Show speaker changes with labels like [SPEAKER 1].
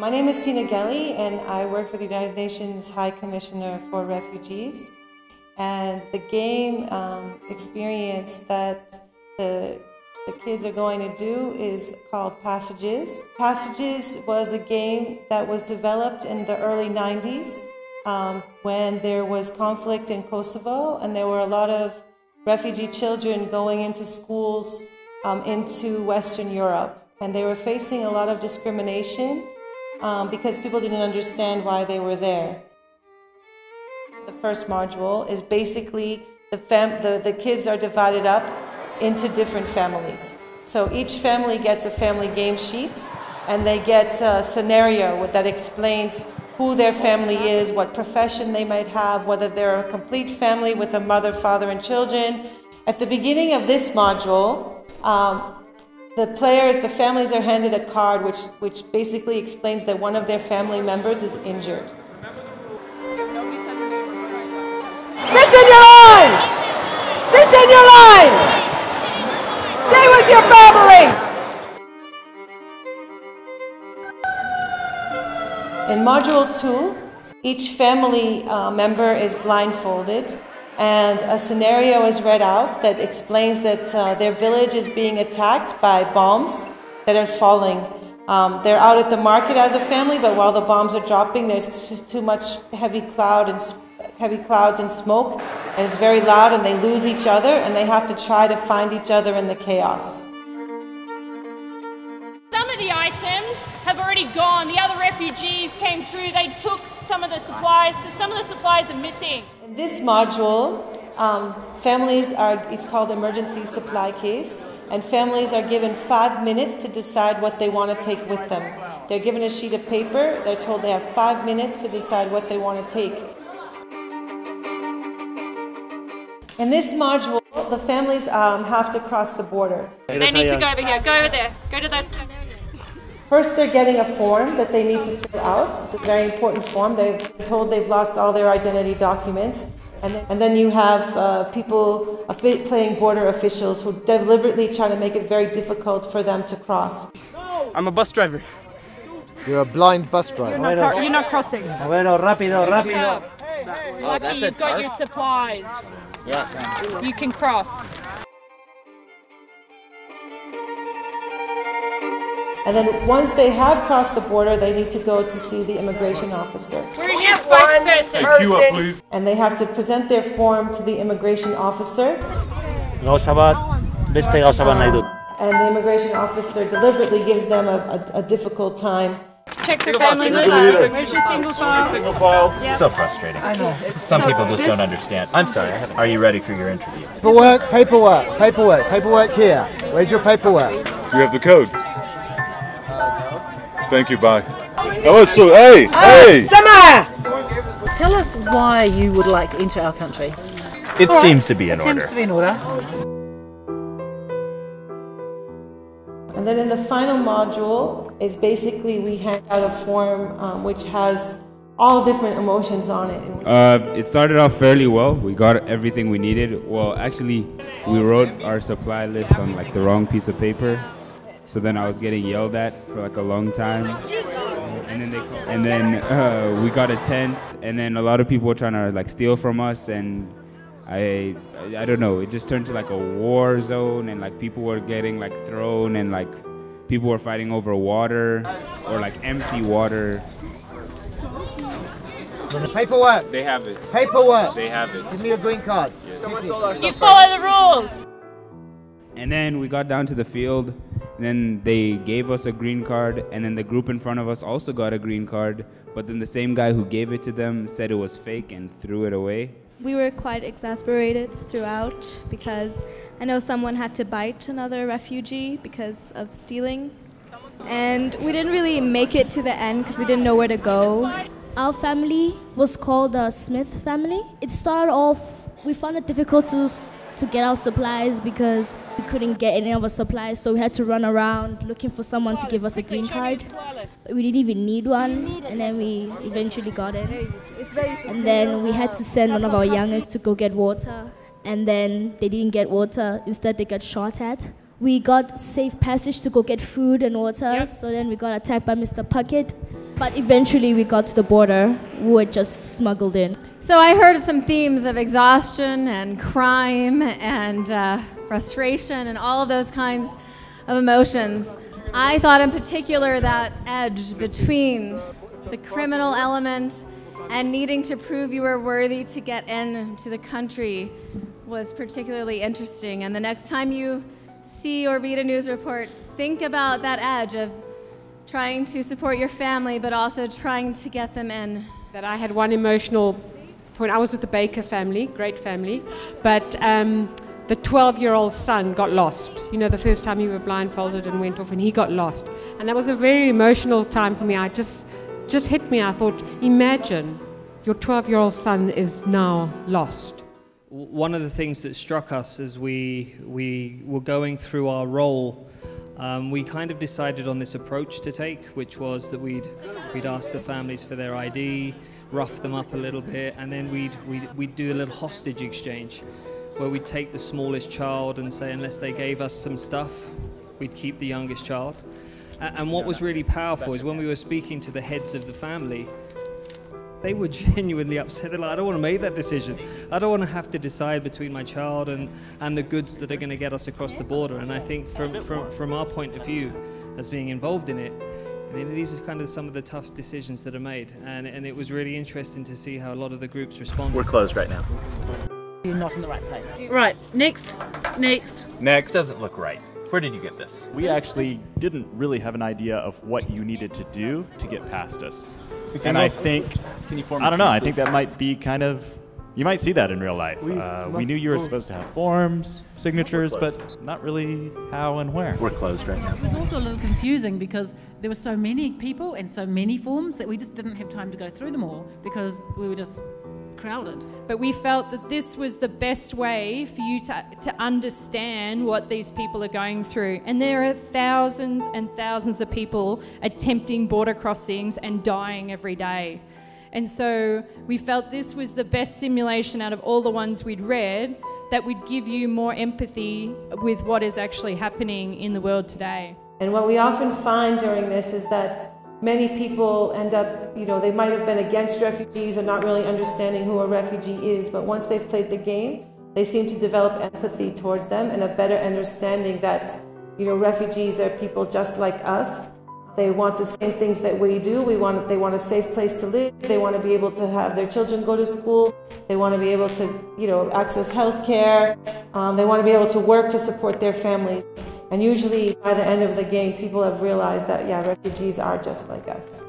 [SPEAKER 1] My name is Tina Gelly, and I work for the United Nations High Commissioner for Refugees. And the game experience that the kids are going to do is called Passages. Passages was a game that was developed in the early 90s when there was conflict in Kosovo, and there were a lot of refugee children going into schools into Western Europe. And they were facing a lot of discrimination because people didn't understand why they were there. The first module is basically the kids are divided up into different families. So each family gets a family game sheet, and they get a scenario that explains who their family is, what profession they might have, whether they're a complete family with a mother, father, and children. At the beginning of this module, the families are handed a card which basically explains that one of their family members is injured.
[SPEAKER 2] Sit in your lines! Sit in your lines! Stay with your family!
[SPEAKER 1] In Module 2, each family member is blindfolded, and a scenario is read out that explains that their village is being attacked by bombs that are falling. They're out at the market as a family, but while the bombs are dropping, there's too much heavy clouds and smoke, and it's very loud, and they lose each other, and they have to try to find each other in the chaos.
[SPEAKER 3] Some of the items have already gone. The other refugees came through, they took some of the supplies, so some of the supplies are missing.
[SPEAKER 1] In this module, it's called emergency supply case, and families are given 5 minutes to decide what they want to take with them. They're given a sheet of paper, they're told they have 5 minutes to decide what they want to take. In this module, the families have to cross the border.
[SPEAKER 3] They need to go over here, go over there, go to that stone.
[SPEAKER 1] First, they're getting a form that they need to fill out. It's a very important form. They're told they've lost all their identity documents. And then you have people playing border officials who deliberately try to make it very difficult for them to cross.
[SPEAKER 4] I'm a bus driver.
[SPEAKER 5] You're a blind bus driver.
[SPEAKER 3] You're not crossing.
[SPEAKER 4] Bueno, rápido, rápido.
[SPEAKER 3] Lucky you've got your supplies.
[SPEAKER 4] Yeah.
[SPEAKER 3] You can cross.
[SPEAKER 1] And then once they have crossed the border, they need to go to see the immigration officer.
[SPEAKER 3] Where's your spokesperson?
[SPEAKER 6] Queue up, please.
[SPEAKER 1] And they have to present their form to the immigration officer. And the immigration officer deliberately gives them a difficult time.
[SPEAKER 3] Check the family list. Where's your single file?
[SPEAKER 6] Single file.
[SPEAKER 3] Yep.
[SPEAKER 6] So frustrating. Some people just don't understand. I'm sorry. Are you ready for your interview?
[SPEAKER 5] Paperwork here. Where's your paperwork?
[SPEAKER 7] You have the code. Thank you, bye. Oh, so, hey!
[SPEAKER 2] Tell us why you would like to enter our country.
[SPEAKER 6] It seems to be in order.
[SPEAKER 2] Seems to be in order.
[SPEAKER 1] And then in the final module is basically we hand out a form which has all different emotions on it.
[SPEAKER 8] It started off fairly well. We got everything we needed. Well, actually, we wrote our supply list on like the wrong piece of paper. So then I was getting yelled at for like a long time. And then we got a tent, and then a lot of people were trying to like steal from us, and I don't know, it just turned to like a war zone, and like people were getting like thrown, and like people were fighting over water or like empty water.
[SPEAKER 5] Paperwork.
[SPEAKER 8] They have it.
[SPEAKER 5] Paperwork.
[SPEAKER 8] They have it.
[SPEAKER 5] Give me your green card.
[SPEAKER 3] You follow the rules.
[SPEAKER 8] And then we got down to the field, and then they gave us a green card, and then the group in front of us also got a green card, but then the same guy who gave it to them said it was fake and threw it away.
[SPEAKER 9] We were quite exasperated throughout because I know someone had to bite another refugee because of stealing, and we didn't really make it to the end because we didn't know where to go.
[SPEAKER 10] Our family was called the Smith family. It started off, we found it difficult to get our supplies because we couldn't get any of our supplies, so we had to run around looking for someone to give us a green card. We didn't even need one, and then we eventually got it. And then we had to send one of our youngest to go get water, and then they didn't get water, instead they got shot at. We got safe passage to go get food and water, so then we got attacked by Mr. Puckett. But eventually we got to the border, we were just smuggled in.
[SPEAKER 11] So I heard some themes of exhaustion and crime and frustration and all of those kinds of emotions. I thought in particular that edge between the criminal element and needing to prove you were worthy to get into the country was particularly interesting. And the next time you see or read a news report, think about that edge of trying to support your family, but also trying to get them in.
[SPEAKER 12] That I had one emotional point. I was with the Baker family, great family, but the 12-year-old son got lost. You know, the first time you were blindfolded and went off, and he got lost. And that was a very emotional time for me. I just hit me. I thought, imagine your 12-year-old son is now lost.
[SPEAKER 13] One of the things that struck us as we were going through our role, we kind of decided on this approach to take, which was that we'd ask the families for their ID, rough them up a little bit, and then we'd do a little hostage exchange, where we'd take the smallest child and say, unless they gave us some stuff, we'd keep the youngest child. And what was really powerful is when we were speaking to the heads of the family, they were genuinely upset. They're like, I don't want to make that decision. I don't want to have to decide between my child and the goods that are going to get us across the border. And I think from our point of view, as being involved in it, these are kind of some of the tough decisions that are made. And it was really interesting to see how a lot of the groups responded.
[SPEAKER 6] We're closed right now.
[SPEAKER 14] You're not in the right place.
[SPEAKER 15] Right, next.
[SPEAKER 6] Next doesn't look right. Where did you get this?
[SPEAKER 16] We actually didn't really have an idea of what you needed to do to get past us. And I think, I don't know, I think that might be kind of, you might see that in real life. We knew you were supposed to have forms, signatures, but not really how and where.
[SPEAKER 6] We're closed right now.
[SPEAKER 14] It was also a little confusing because there were so many people and so many forms that we just didn't have time to go through them all because we were just crowded.
[SPEAKER 3] But we felt that this was the best way for you to understand what these people are going through. And there are thousands and thousands of people attempting border crossings and dying every day. And so we felt this was the best simulation out of all the ones we'd read that would give you more empathy with what is actually happening in the world today.
[SPEAKER 1] And what we often find during this is that many people end up, they might have been against refugees or not really understanding who a refugee is, but once they've played the game, they seem to develop empathy towards them and a better understanding that, refugees are people just like us. They want the same things that we do. They want a safe place to live. They want to be able to have their children go to school. They want to be able to, access health care. They want to be able to work to support their families. And usually, by the end of the game, people have realized that, yeah, refugees are just like us.